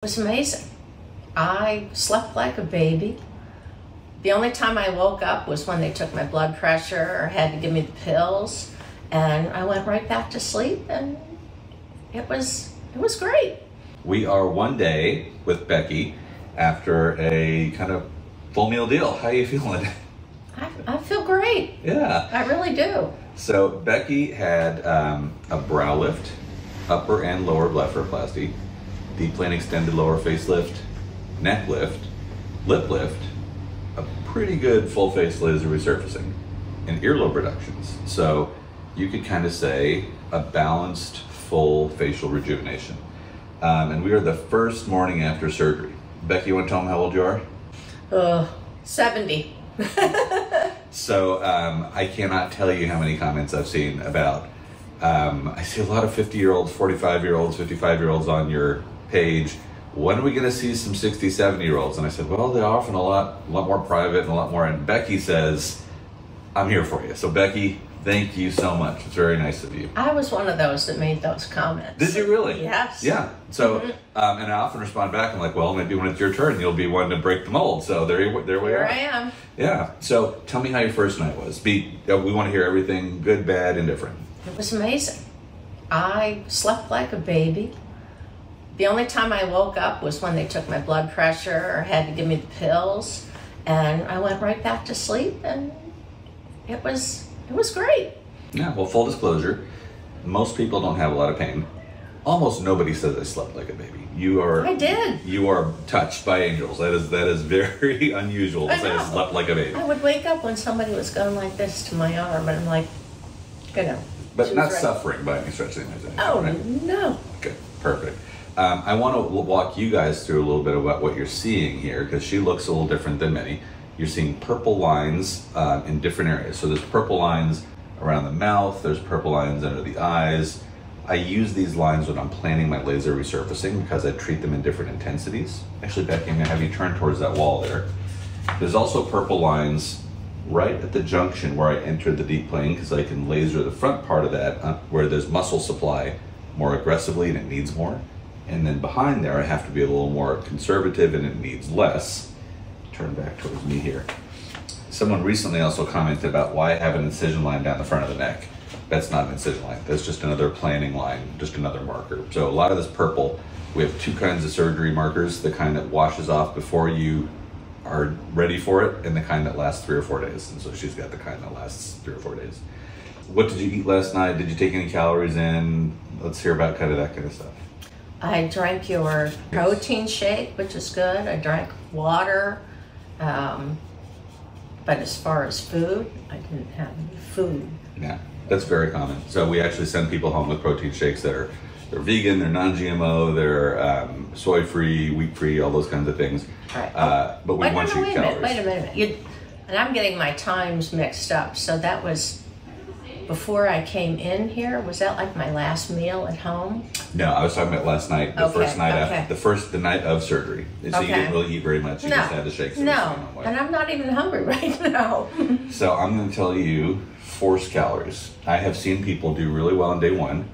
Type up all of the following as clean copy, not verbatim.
It was amazing. I slept like a baby. The only time I woke up was when they took my blood pressure or had to give me the pills, and I went right back to sleep, and it was great. We are one day with Becky after a kind of full meal deal. How are you feeling? I feel great. Yeah. I really do. So Becky had a Browlift, upper and lower blepharoplasty, deep plane extended lower facelift, neck lift, lip lift, a pretty good full face laser resurfacing, and earlobe reductions. So you could kind of say a balanced full facial rejuvenation. And we are the first morning after surgery. Becky, you want to tell them how old you are? 70. So I cannot tell you how many comments I've seen about, I see a lot of 50-year-olds, 45-year-olds, 55-year-olds on your page. When are we going to see some 60, 70-year-olds? And I said, well, they're often a lot more private and a lot more. And Becky says, I'm here for you. So Becky, thank you so much. It's very nice of you. I was one of those that made those comments. Did you really? Yes. Yeah. So, and I often respond back. I'm like, well, maybe when it's your turn, you'll be one to break the mold. So there we are. Here I am. Yeah. So tell me how your first night was. We want to hear everything, good, bad, indifferent. It was amazing. I slept like a baby. The only time I woke up was when they took my blood pressure or had to give me the pills, and I went right back to sleep, and it was great. Yeah, well, full disclosure, most people don't have a lot of pain. Almost nobody says they slept like a baby. I did. You are touched by angels. That is very unusual to say I slept like a baby. I would wake up when somebody was going like this to my arm, and I'm like, you know. But not suffering by any stretch of the imagination. Oh, right? No. Okay, perfect. I want to walk you guys through a little bit about what you're seeing here, because she looks a little different than many. You're seeing purple lines in different areas. So there's purple lines around the mouth, there's purple lines under the eyes. I use these lines when I'm planning my laser resurfacing because I treat them in different intensities. Actually, Becky, I'm going to have you turn towards that wall there. There's also purple lines right at the junction where I enter the deep plane, because I can laser the front part of that where there's muscle supply more aggressively and it needs more. And then behind there, I have to be a little more conservative and it needs less. Turn back towards me here. Someone recently also commented about why I have an incision line down the front of the neck. That's not an incision line. That's just another planning line, just another marker. So a lot of this purple, we have two kinds of surgery markers, the kind that washes off before you are ready for it and the kind that lasts 3 or 4 days. And so she's got the kind that lasts 3 or 4 days. What did you eat last night? Did you take any calories in? Let's hear about kind of that kind of stuff. I drank your protein shake, which is good. I drank water. But as far as food, I didn't have any food. Yeah, that's very common. So we actually send people home with protein shakes that are they're vegan, they're non-GMO, they're soy-free, wheat-free, all those kinds of things. Right. But we want you calories. Wait a minute. And I'm getting my times mixed up. So that was before I came in here. Was that like my last meal at home? No, I was talking about last night, the first night after the night of surgery. And so you didn't really eat very much. You just had the shakes. No, and I'm not even hungry right now. So I'm going to tell you forced calories. I have seen people do really well on day one,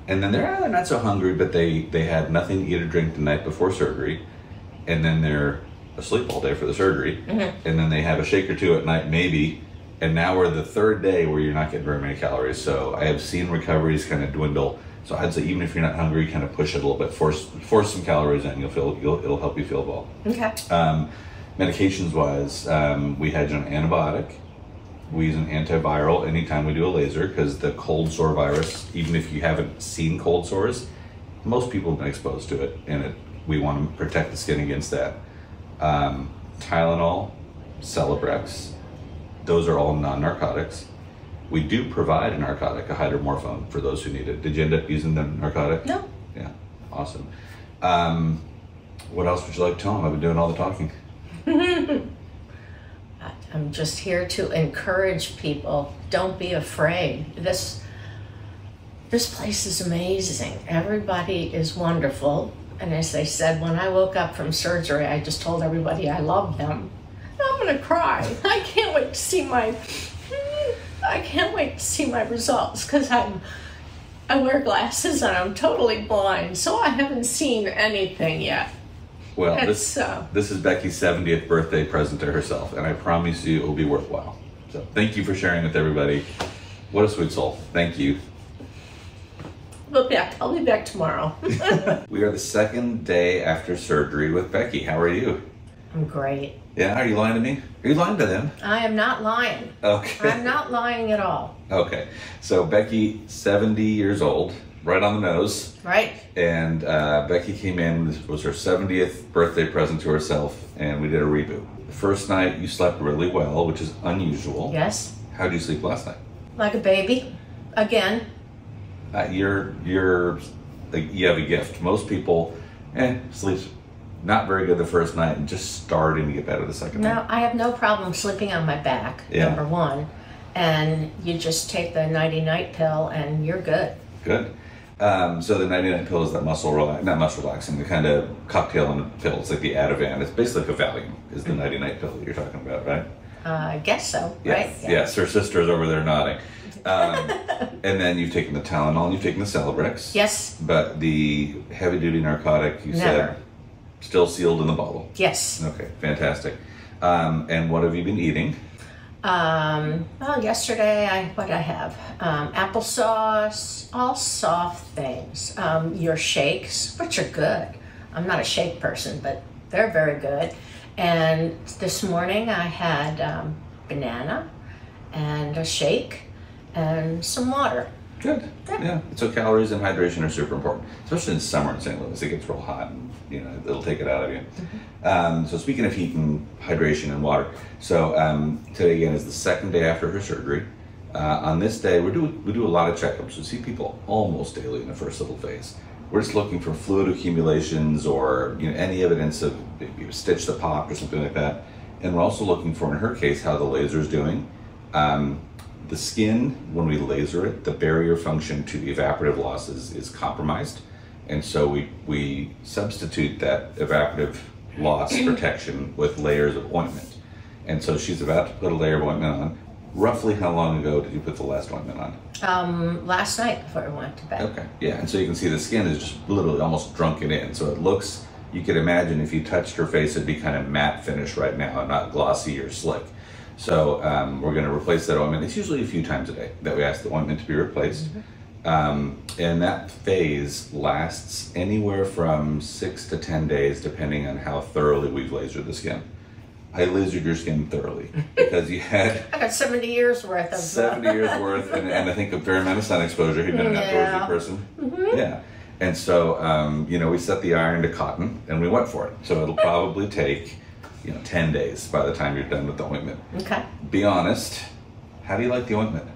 and then they're not so hungry, but they had nothing to eat or drink the night before surgery, and then they're asleep all day for the surgery, and then they have a shake or two at night maybe. And now we're the third day where you're not getting very many calories. So I have seen recoveries kind of dwindle. So I'd say even if you're not hungry, kind of push it a little bit, force some calories in. It'll help you feel well. Okay. Medications wise, we had you on antibiotic. We use an antiviral anytime we do a laser, because the cold sore virus, even if you haven't seen cold sores, most people have been exposed to it, and we want to protect the skin against that. Tylenol, Celebrex. Those are all non-narcotics. We do provide a narcotic, a hydromorphone, for those who need it. Did you end up using the narcotic? No. Yeah, awesome. What else would you like to tell them? I've been doing all the talking. I'm just here to encourage people. Don't be afraid. This place is amazing. Everybody is wonderful. And as they said, when I woke up from surgery, I just told everybody I love them. I'm gonna cry. I can't wait to see my results, because I wear glasses and I'm totally blind, so I haven't seen anything yet. Well, this is Becky's 70th birthday present to herself, and I promise you it will be worthwhile. So thank you for sharing with everybody. What a sweet soul. Thank you. I'll be back tomorrow. We are the second day after surgery with Becky. How are you? I'm great. Yeah, are you lying to me? Are you lying to them? I am not lying. Okay. I'm not lying at all. Okay. So Becky, 70 years old, right on the nose. Right. And Becky came in, this was her 70th birthday present to herself, and we did a reboot. The first night you slept really well, which is unusual. Yes. How'd you sleep last night? Like a baby. Again. You have a gift. Most people sleep not very good the first night and just starting to get better the second night. No, I have no problem sleeping on my back, number one. And you just take the nighty-night pill and you're good. Good. So the nighty-night pill is that not muscle relaxing, the kind of cocktail in a pill. It's like the Ativan. It's basically like a Valium is the nighty-night pill that you're talking about, right? I guess so, yes. right? Yes, her sister's over there nodding. And then you've taken the Tylenol and you've taken the Celebrex. Yes. But the heavy-duty narcotic, you said, still sealed in the bottle. Yes. Okay, fantastic. And what have you been eating? Well, yesterday, what did I have? Applesauce, all soft things. Your shakes, which are good. I'm not a shake person, but they're very good. And this morning I had banana and a shake and some water. Good. Yeah. So calories and hydration are super important, especially in summer in St. Louis. It gets real hot, and it'll take it out of you. Mm-hmm. So speaking of heat and hydration and water, so today again is the second day after her surgery. On this day, we do a lot of checkups. We see people almost daily in the first little phase. We're just looking for fluid accumulations or any evidence of maybe a stitch that popped or something like that. And we're also looking for, in her case, how the laser is doing. The skin, when we laser it, the barrier function to the evaporative loss is compromised. And so we substitute that evaporative loss protection with layers of ointment. And so she's about to put a layer of ointment on. Roughly how long ago did you put the last ointment on? Last night before I went to bed. Okay, yeah, and so you can see the skin is just literally almost drunken in. So it looks, you could imagine if you touched her face, it'd be kind of matte finish right now, not glossy or slick. So we're going to replace that ointment. It's usually a few times a day that we ask the ointment to be replaced. Mm-hmm. And that phase lasts anywhere from 6 to 10 days, depending on how thoroughly we've lasered the skin. I lasered your skin thoroughly because you had... I got 70 years worth of... 70 years worth, and I think a fair amount of sun exposure. You've been an outdoorsy person. Mm-hmm. Yeah. And so, we set the iron to cotton, and we went for it. So it'll probably take... 10 days by the time you're done with the ointment. Okay. Be honest, how do you like the ointment?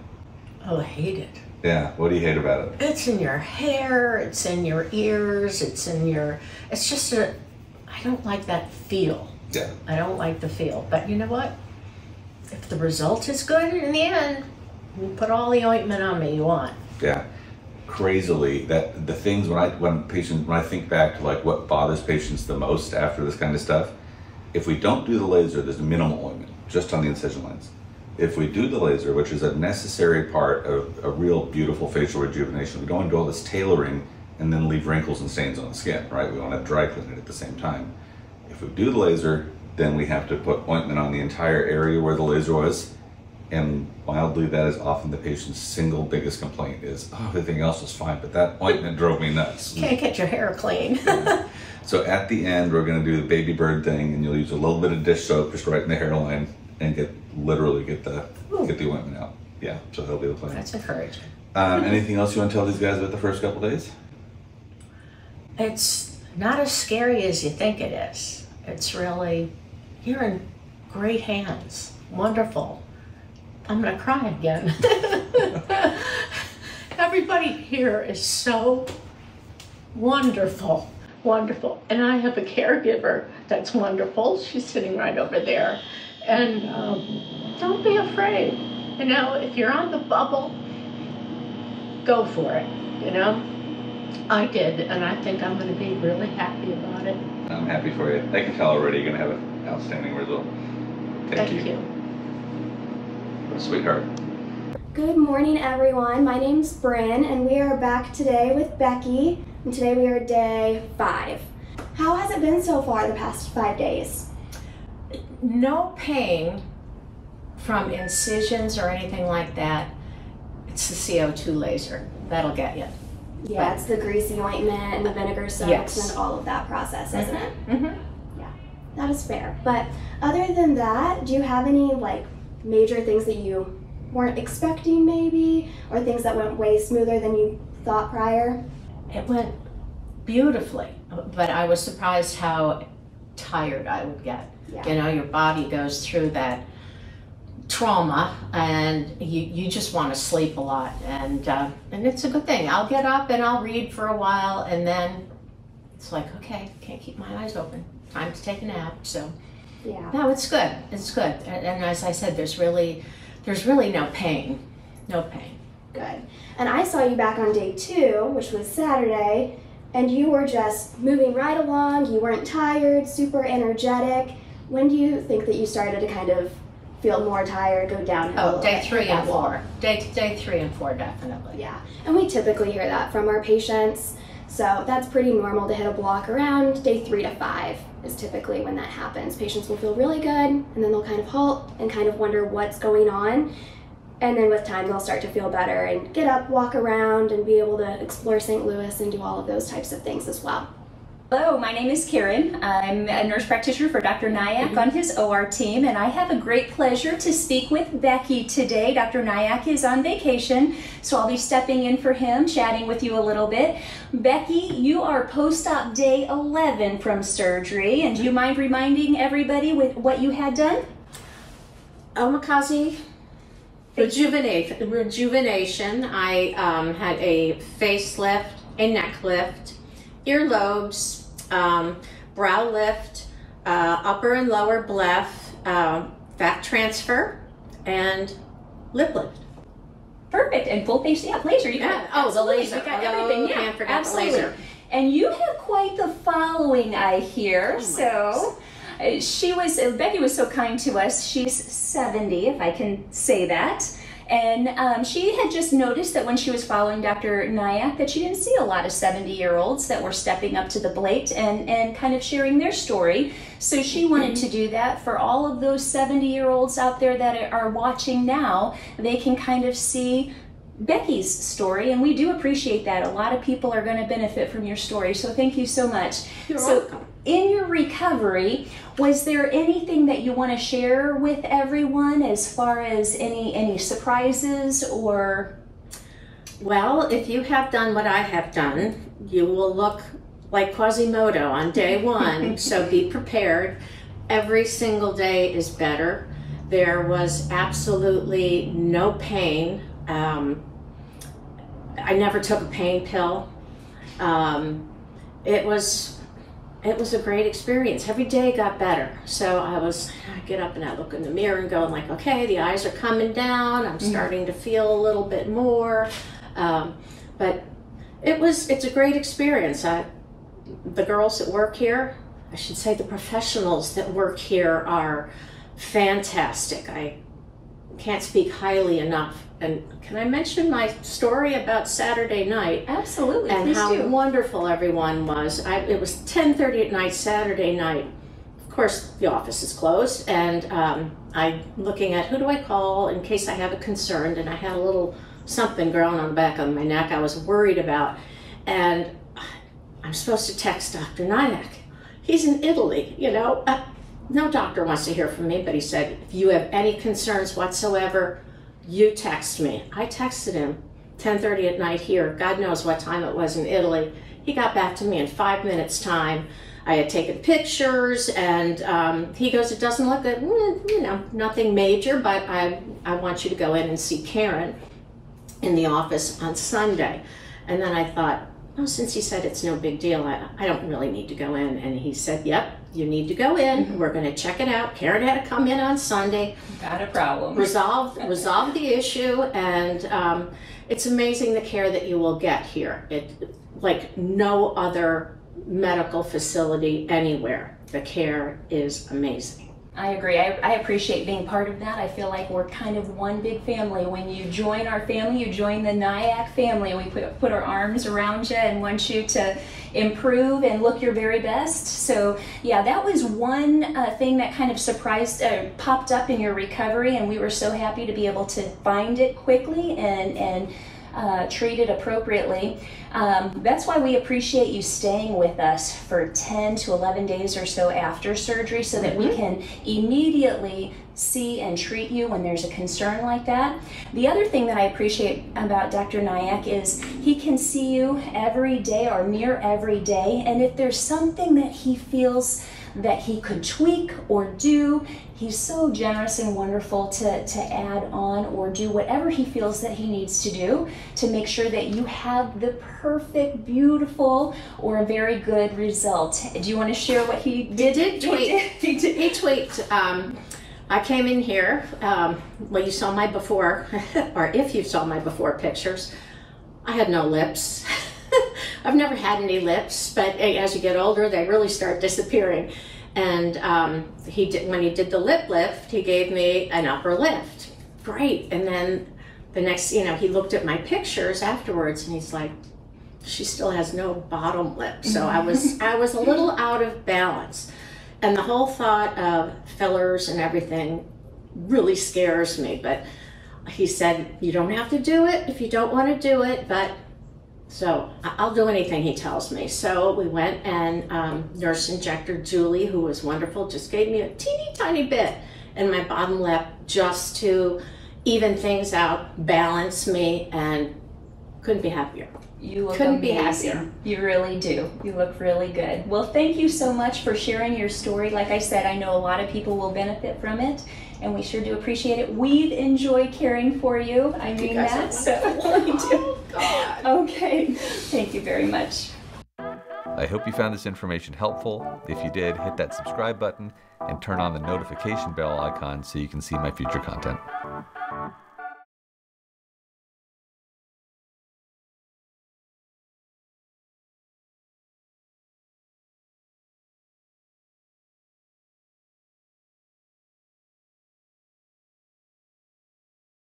Oh, I hate it. Yeah, what do you hate about it? It's in your hair, it's in your ears, it's just I don't like that feel. Yeah. I don't like the feel, but you know what? If the result is good in the end, you put all the ointment on me you want. Yeah. Crazily, that the things when I think back to like what bothers patients the most after this kind of stuff, if we don't do the laser, there's minimal ointment, just on the incision lines. If we do the laser, which is a necessary part of a real beautiful facial rejuvenation, we don't want to do all this tailoring and then leave wrinkles and stains on the skin, right? We want to dry clean it at the same time. If we do the laser, then we have to put ointment on the entire area where the laser was, and mildly that is often the patient's single biggest complaint is, oh, everything else was fine, but that ointment drove me nuts. Can't get your hair clean. Yeah. So at the end, we're going to do the baby bird thing, and you'll use a little bit of dish soap just right in the hairline and literally get the ointment out. Yeah, so that'll be the plan. That's encouraging. Anything else you want to tell these guys about the first couple days? It's not as scary as you think it is. It's really, you're in great hands. Wonderful. I'm going to cry again. Everybody here is so wonderful. Wonderful. And I have a caregiver that's wonderful. She's sitting right over there. And don't be afraid. If you're on the bubble, go for it, I did, and I think I'm going to be really happy about it. I'm happy for you. I can tell already you're going to have an outstanding result. Thank you. Sweetheart. Good morning, everyone. My name's Bryn, and we are back today with Becky, and today we are day 5. How has it been so far the past 5 days? No pain from incisions or anything like that. It's the CO2 laser. That'll get you. Yeah, it's the greasy ointment and the vinegar soaks Yes. and all of that process, isn't it? Mm-hmm. Yeah, that is fair. But other than that, do you have any like major things that you weren't expecting maybe, or things that went way smoother than you thought prior? It went beautifully, but I was surprised how tired I would get. Yeah. You know, your body goes through that trauma and you just want to sleep a lot, and it's a good thing. I'll get up and I'll read for a while, and then it's like, okay, can't keep my eyes open. Time to take a nap. So Yeah. no, it's good. It's good. And as I said, there's really no pain. No pain. Good. And I saw you back on day 2, which was Saturday, and you were just moving right along. You weren't tired, super energetic. When do you think that you started to kind of feel more tired, go downhill? Oh, day 3 and 4. Day 3 and 4, definitely. Yeah, and we typically hear that from our patients. So that's pretty normal to hit a block around day 3 to 5 is typically when that happens. Patients will feel really good, and then they'll kind of halt and kind of wonder what's going on. And then with time, they'll start to feel better and get up, walk around, and be able to explore St. Louis and do all of those types of things as well. Hello, my name is Karen. I'm a nurse practitioner for Dr. Nyack on his OR team, and I have a great pleasure to speak with Becky today. Dr. Nyack is on vacation, so I'll be stepping in for him, chatting with you a little bit. Becky, you are post-op day 11 from surgery, and do you mind reminding everybody with what you had done? Omakase rejuvenation. I had a facelift, a neck lift, earlobes, brow lift, upper and lower bleph, fat transfer, and lip lift. Perfect, and full face, yeah, laser. You got the laser. You got everything, yeah, Can't forget absolutely. the laser. And you have quite the following, I hear. Becky was so kind to us. She's 70, if I can say that. And she had just noticed that when she was following Dr. Nyack that she didn't see a lot of 70-year-olds that were stepping up to the plate and kind of sharing their story. So she wanted to do that for all of those 70-year-olds out there that are watching now. They can kind of see Becky's story, and we do appreciate that. A lot of people are going to benefit from your story, so thank you so much. You're welcome. In your recovery, was there anything that you want to share with everyone as far as any surprises or? Well, if you have done what I have done, you will look like Quasimodo on day 1, so be prepared. Every single day is better. There was absolutely no pain. I never took a pain pill. It was a great experience. Every day got better. So I get up and I look in the mirror and go like, okay, the eyes are coming down. I'm starting to feel a little bit more. But it's a great experience. The girls that work here, I should say the professionals that work here are fantastic. I can't speak highly enough. And can I mention my story about Saturday night? Absolutely, and please how do. wonderful everyone was. It was 10:30 at night, Saturday night. Of course, the office is closed, and I'm looking at who do I call in case I have a concern, and I had a little something growing on the back of my neck I was worried about. And I'm supposed to text Dr. Nyack. He's in Italy, you know. No doctor wants to hear from me, but he said, if you have any concerns whatsoever, you text me. I texted him 10:30 at night here. God knows what time it was in Italy. He got back to me in 5 minutes time. I had taken pictures, and he goes, it doesn't look good, you know, nothing major, but I want you to go in and see Karen in the office on Sunday. And then I thought, oh, since he said it's no big deal, I don't really need to go in. And he said, yep, you need to go in. We're going to check it out. Karen had to come in on Sunday. Not a problem. Resolve the issue, and it's amazing the care that you will get here. Like no other medical facility anywhere. The care is amazing. I agree. I appreciate being part of that. I feel like we're kind of one big family. When you join our family, you join the Nyack family. We put our arms around you and want you to improve and look your very best. So yeah, that was one thing that kind of popped up in your recovery, and we were so happy to be able to find it quickly and treat it appropriately. That's why we appreciate you staying with us for 10 to 11 days or so after surgery, so that we can immediately see and treat you when there's a concern like that. The other thing that I appreciate about Dr. Nyack is he can see you every day or near every day, and if there's something that he feels that he could tweak or do, he's so generous and wonderful to add on or do whatever he feels that he needs to do to make sure that you have the perfect, beautiful, or a very good result. Do you want to share what he did? He tweaked. I came in here, well, you saw my before, or if you saw my before pictures, I had no lips. I've never had any lips, but as you get older, they really start disappearing. And when he did the lip lift, he gave me an upper lift. Great. And then the next, he looked at my pictures afterwards, and he's like, she still has no bottom lip. So I was a little out of balance. And the whole thought of fillers and everything really scares me. But he said, you don't have to do it if you don't want to do it, but so I'll do anything he tells me. So we went, and nurse injector Julie, who was wonderful, just gave me a teeny tiny bit in my bottom lip just to even things out, balance me, and couldn't be happier. You look amazing. You really do. You look really good. Well, thank you so much for sharing your story. Like I said, I know a lot of people will benefit from it, and we sure do appreciate it. We've enjoyed caring for you. I mean that. So we do. Oh, God. Okay. Thank you very much. I hope you found this information helpful. If you did, hit that subscribe button and turn on the notification bell icon so you can see my future content.